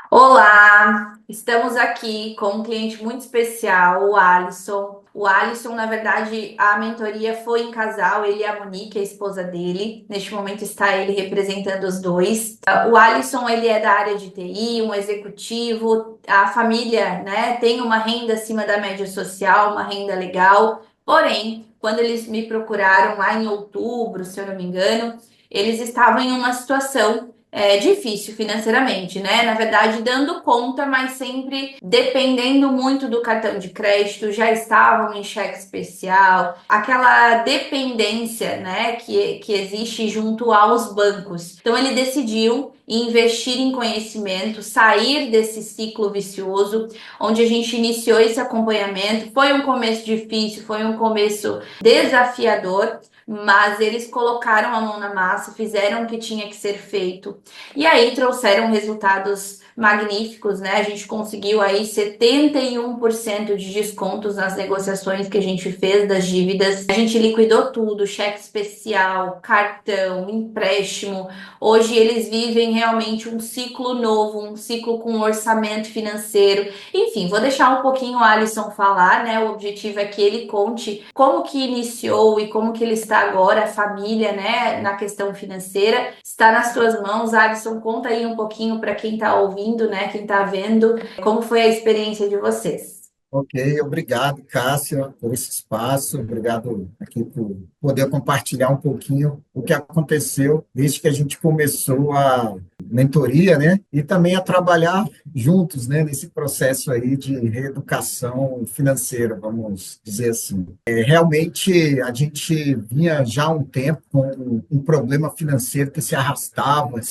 Olá, estamos aqui com um cliente muito especial, o Alisson. O Alisson, na verdade, a mentoria foi em casal, ele e a Monique, a esposa dele. Neste momento está ele representando os dois. O Alisson, ele é da área de TI, um executivo. A família, né, tem uma renda acima da média social, uma renda legal. Porém, quando eles me procuraram lá em outubro, se eu não me engano, eles estavam em uma situação difícil financeiramente, né? Na verdade, dando conta, mas sempre dependendo muito do cartão de crédito, já estavam em cheque especial, aquela dependência, né, que existe junto aos bancos. Então, ele decidiu investir em conhecimento, sair desse ciclo vicioso, onde a gente iniciou esse acompanhamento. Foi um começo difícil, foi um começo desafiador, mas eles colocaram a mão na massa, fizeram o que tinha que ser feito e aí trouxeram resultados magníficos, né? A gente conseguiu aí 71% de descontos nas negociações que a gente fez das dívidas. A gente liquidou tudo, cheque especial, cartão, empréstimo. Hoje eles vivem realmente um ciclo novo, um ciclo com orçamento financeiro. Enfim, vou deixar um pouquinho o Alisson falar, né? O objetivo é que ele conte como que iniciou e como que ele está agora, a família, né, na questão financeira. Está nas tuas mãos, Alisson. Conta aí um pouquinho para quem está ouvindo, né, quem está vendo, como foi a experiência de vocês. Ok, obrigado, Cássia, por esse espaço. Obrigado aqui por poder compartilhar um pouquinho o que aconteceu desde que a gente começou a mentoria, né? E também a trabalhar juntos, né, nesse processo aí de reeducação financeira, vamos dizer assim. Realmente a gente vinha já há um tempo com um problema financeiro que se arrastava,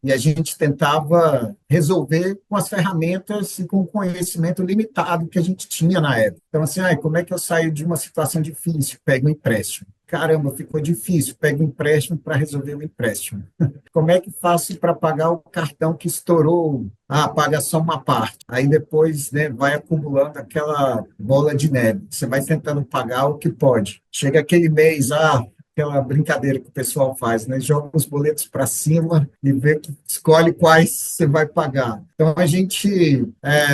e a gente tentava resolver com as ferramentas e com o conhecimento limitado que a gente tinha na época. Então, assim, como é que eu saio de uma situação difícil? Pego um empréstimo. Caramba, ficou difícil. Pego um empréstimo para resolver o empréstimo. Como é que faço para pagar o cartão que estourou? Paga só uma parte. Aí depois, né, vai acumulando aquela bola de neve. Você vai tentando pagar o que pode. Chega aquele mês, aquela brincadeira que o pessoal faz, né? Joga os boletos para cima e vê, escolhe quais você vai pagar. Então a gente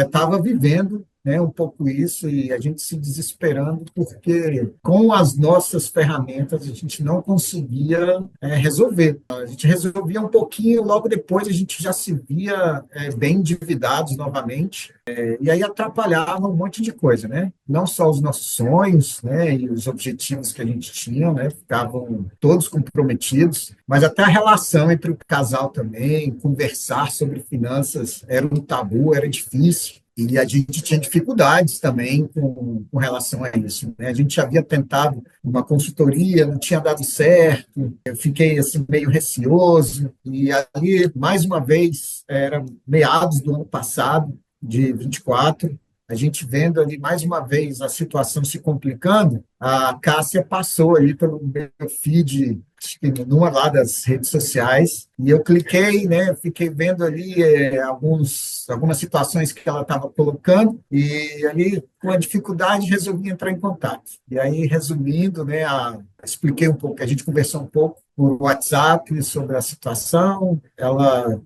estava vivendo, né, um pouco isso, e a gente se desesperando porque com as nossas ferramentas a gente não conseguia resolver. A gente resolvia um pouquinho, logo depois a gente já se via bem endividados novamente, e aí atrapalhava um monte de coisa, né? Não só os nossos sonhos, né, e os objetivos que a gente tinha, né, ficavam todos comprometidos, mas até a relação entre o casal também, conversar sobre finanças era um tabu, era difícil. E a gente tinha dificuldades também com relação a isso, né? A gente havia tentado uma consultoria, não tinha dado certo, eu fiquei assim meio receoso, e ali, mais uma vez, era meados do ano passado, de 24, a gente vendo ali mais uma vez a situação se complicando, a Cássia passou ali pelo meu feed, acho que numa lá das redes sociais, e eu cliquei, né, fiquei vendo ali algumas situações que ela estava colocando, e ali, com a dificuldade, resolvi entrar em contato. E aí, resumindo, né, expliquei um pouco, a gente conversou um pouco por WhatsApp sobre a situação, ela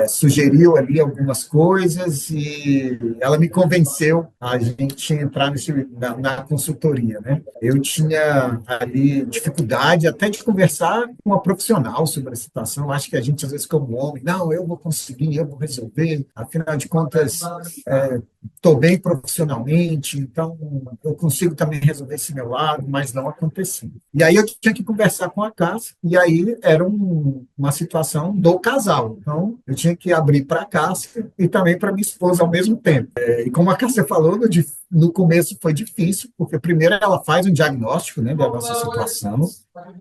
sugeriu ali algumas coisas e ela me convenceu a gente entrar na consultoria, né? Eu tinha ali dificuldade até de conversar com uma profissional sobre a situação. Acho que a gente, às vezes, como homem, não, eu vou conseguir, eu vou resolver. Afinal de contas, estou bem profissionalmente, então eu consigo também resolver esse meu lado, mas não acontecia. E aí eu tinha que conversar com a Cássia, e aí era uma situação do casal. Então eu tinha que abrir para a Cássia e também para minha esposa ao mesmo tempo. E como a Cássia falou, no começo foi difícil, porque primeiro ela faz um diagnóstico, né, da nossa situação,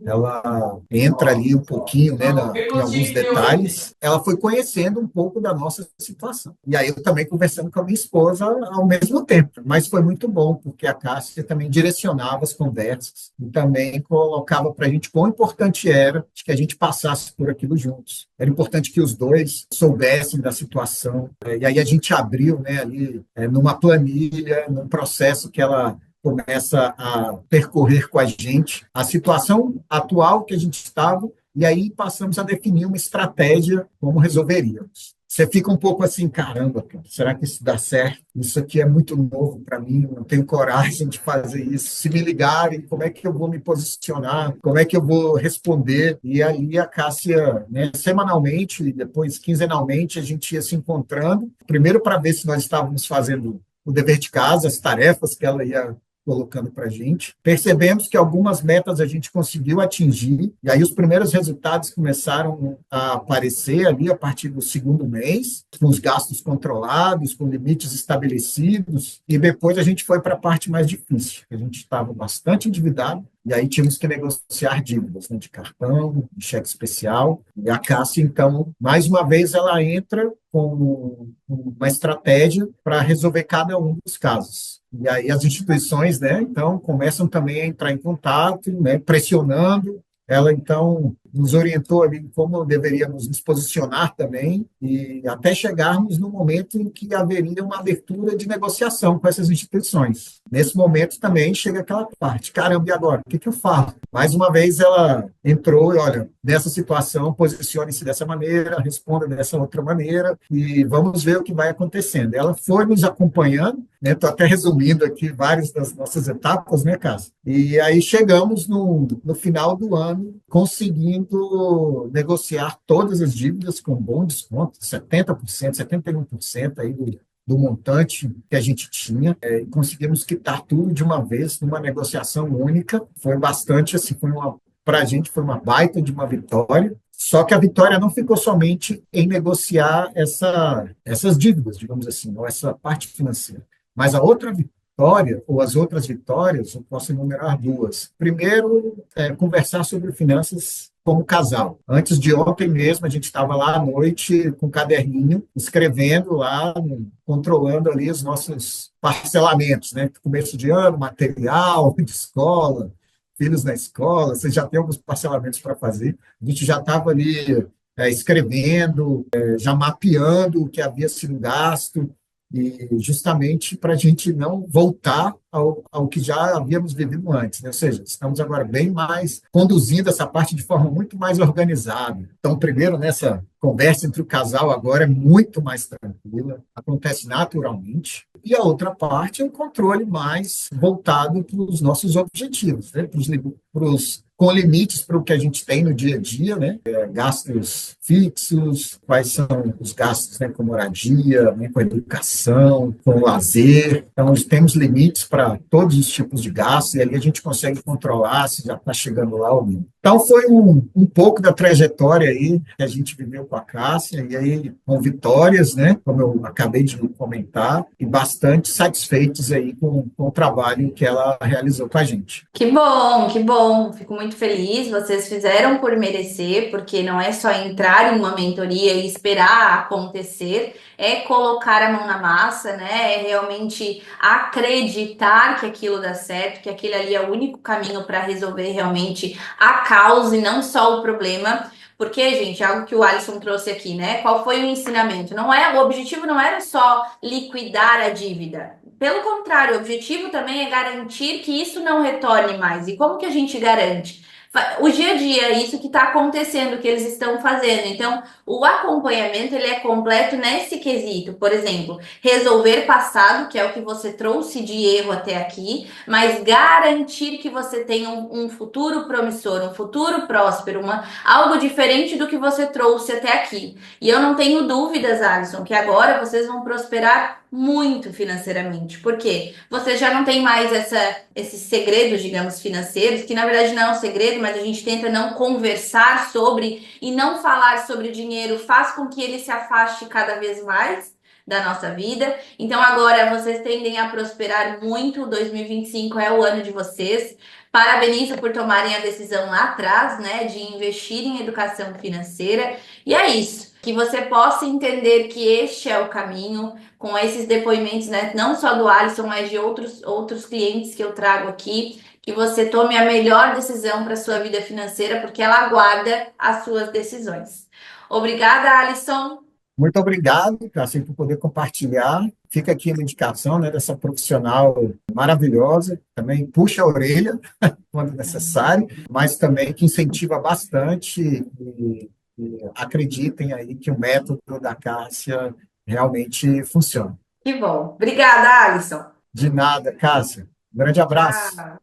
ela entra ali um pouquinho, né, em alguns detalhes, ela foi conhecendo um pouco da nossa situação. E aí eu também conversando com a minha esposa ao mesmo tempo. Mas foi muito bom, porque a Cássia também direcionava as conversas e também colocava para a gente quão importante era que a gente passasse por aquilo juntos. Era importante que os dois soubessem da situação. E aí a gente abriu, né, ali numa planilha, num processo que ela começa a percorrer com a gente a situação atual que a gente estava, e aí passamos a definir uma estratégia como resolveríamos. você fica um pouco assim, caramba, cara, será que isso dá certo? Isso aqui é muito novo para mim, não tenho coragem de fazer isso. Se me ligarem, como é que eu vou me posicionar? Como é que eu vou responder? E aí a Cássia, né, semanalmente e depois quinzenalmente, a gente ia se encontrando, primeiro para ver se nós estávamos fazendo o dever de casa, as tarefas que ela ia colocando para a gente. Percebemos que algumas metas a gente conseguiu atingir, e aí os primeiros resultados começaram a aparecer ali a partir do segundo mês, com os gastos controlados, com limites estabelecidos, e depois a gente foi para a parte mais difícil. A gente estava bastante endividado, e aí tínhamos que negociar dívidas, né, de cartão, de cheque especial. E a Cássia, então, mais uma vez, ela entra com uma estratégia para resolver cada um dos casos. E aí as instituições, né, então, começam também a entrar em contato, né, pressionando. Ela, então, nos orientou ali como deveríamos nos posicionar também, e até chegarmos no momento em que haveria uma abertura de negociação com essas instituições. Nesse momento também chega aquela parte, caramba, e agora? O que eu faço? Mais uma vez ela entrou e, olha, nessa situação, posicione-se dessa maneira, responda dessa outra maneira, e vamos ver o que vai acontecendo. Ela foi nos acompanhando, né? Estou até resumindo aqui várias das nossas etapas, né, Cássio? E aí chegamos no final do ano, conseguindo negociar todas as dívidas com bom desconto, 70%, 71% aí do montante que a gente tinha, e conseguimos quitar tudo de uma vez, numa negociação única. Foi bastante, assim, para a gente foi uma baita de uma vitória. Só que a vitória não ficou somente em negociar essas dívidas, digamos assim, ou essa parte financeira. Mas a outra vitória, ou as outras vitórias, eu posso enumerar duas. Primeiro, conversar sobre finanças como casal. Antes de ontem mesmo, a gente estava lá à noite com um caderninho, escrevendo lá, controlando ali os nossos parcelamentos, né? Começo de ano, material, de escola, filhos na escola, você já tem alguns parcelamentos para fazer. A gente já estava ali escrevendo, já mapeando o que havia sido gasto, e justamente para a gente não voltar ao que já havíamos vivido antes, né? Ou seja, estamos agora bem mais conduzindo essa parte de forma muito mais organizada. Então, primeiro, nessa conversa entre o casal agora é muito mais tranquila, acontece naturalmente. E a outra parte é o controle mais voltado para os nossos objetivos, né? Com limites para o que a gente tem no dia a dia, né? Gastos fixos, quais são os gastos, né, com moradia, né, com educação, com lazer. Então, nós temos limites para todos os tipos de gastos e ali a gente consegue controlar se já está chegando lá ou não. Então, foi um pouco da trajetória aí que a gente viveu com a Cássia, e aí com vitórias, né, como eu acabei de comentar, e bastante satisfeitos aí com o trabalho que ela realizou com a gente. Que bom, que bom. Fico muito feliz. Vocês fizeram por merecer, porque não é só entrar em uma mentoria e esperar acontecer, é colocar a mão na massa, né? É realmente acreditar que aquilo dá certo, que aquele ali é o único caminho para resolver realmente a causa e não só o problema. Porque, gente, algo que o Alisson trouxe aqui, né? Qual foi o ensinamento? Não é, o objetivo não era só liquidar a dívida. Pelo contrário, o objetivo também é garantir que isso não retorne mais. E como que a gente garante? O dia a dia, isso que está acontecendo, que eles estão fazendo. Então, o acompanhamento ele é completo nesse quesito. Por exemplo, resolver passado, que é o que você trouxe de erro até aqui, mas garantir que você tenha um futuro promissor, um futuro próspero, algo diferente do que você trouxe até aqui. E eu não tenho dúvidas, Alisson, que agora vocês vão prosperar muito financeiramente. Por quê? Você já não tem mais esses segredos, digamos, financeiros, que na verdade não é um segredo, mas a gente tenta não conversar sobre e não falar sobre dinheiro, faz com que ele se afaste cada vez mais da nossa vida. Então agora vocês tendem a prosperar muito. 2025 é o ano de vocês. Parabenizo por tomarem a decisão lá atrás, né, de investir em educação financeira. E é isso. Que você possa entender que este é o caminho, com esses depoimentos, né, não só do Alisson, mas de outros clientes que eu trago aqui, que você tome a melhor decisão para a sua vida financeira, porque ela aguarda as suas decisões. Obrigada, Alisson. Muito obrigado, assim, por poder compartilhar. Fica aqui a indicação, né, dessa profissional maravilhosa, também puxa a orelha quando necessário, mas também que incentiva bastante e acreditem aí que o método da Cássia realmente funciona. Que bom. Obrigada, Alisson. De nada, Cássia. Um grande abraço. Tchau.